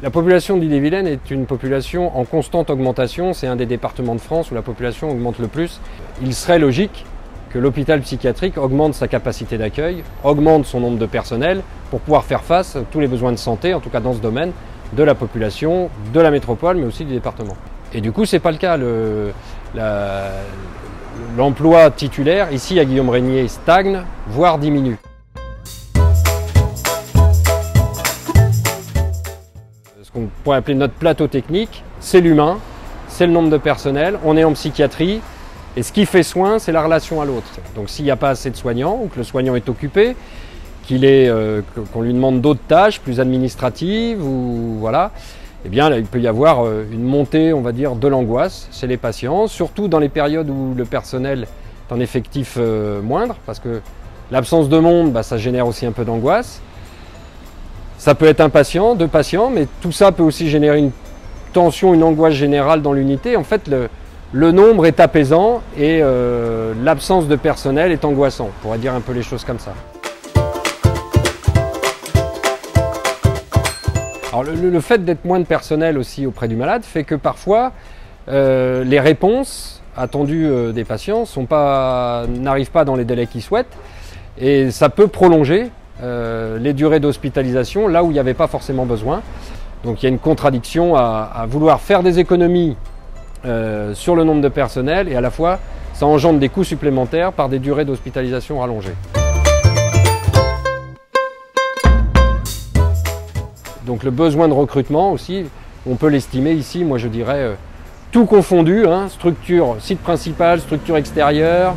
La population d'Ille-et-Vilaine est une population en constante augmentation. C'est un des départements de France où la population augmente le plus. Il serait logique que l'hôpital psychiatrique augmente sa capacité d'accueil, augmente son nombre de personnel pour pouvoir faire face à tous les besoins de santé, en tout cas dans ce domaine, de la population, de la métropole, mais aussi du département. Et du coup, ce n'est pas le cas. L'emploi titulaire, ici à Guillaume-Régnier, stagne, voire diminue. Ce qu'on pourrait appeler notre plateau technique, c'est l'humain, c'est le nombre de personnel, on est en psychiatrie, et ce qui fait soin, c'est la relation à l'autre. Donc s'il n'y a pas assez de soignants, ou que le soignant est occupé, qu'on lui demande d'autres tâches plus administratives, ou voilà, eh bien, il peut y avoir une montée, on va dire, de l'angoisse chez les patients, surtout dans les périodes où le personnel est en effectif moindre, parce que l'absence de monde, ça génère aussi un peu d'angoisse. Ça peut être un patient, deux patients, mais tout ça peut aussi générer une tension, une angoisse générale dans l'unité. En fait, le nombre est apaisant et l'absence de personnel est angoissant. On pourrait dire un peu les choses comme ça. Alors, le fait d'être moins de personnel aussi auprès du malade fait que parfois les réponses attendues des patients n'arrivent pas dans les délais qu'ils souhaitent et ça peut prolonger les durées d'hospitalisation là où il n'y avait pas forcément besoin. Donc il y a une contradiction à vouloir faire des économies sur le nombre de personnel et à la fois ça engendre des coûts supplémentaires par des durées d'hospitalisation rallongées. Donc le besoin de recrutement aussi, on peut l'estimer ici, moi je dirais tout confondu, structure, site principal, structure extérieure,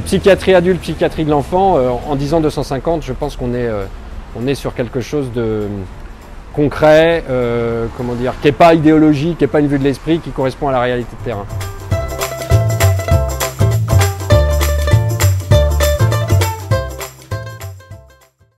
psychiatrie adulte, psychiatrie de l'enfant, en disant 250, je pense qu'on est sur quelque chose de concret, qui n'est pas idéologique, qui n'est pas une vue de l'esprit, qui correspond à la réalité de terrain.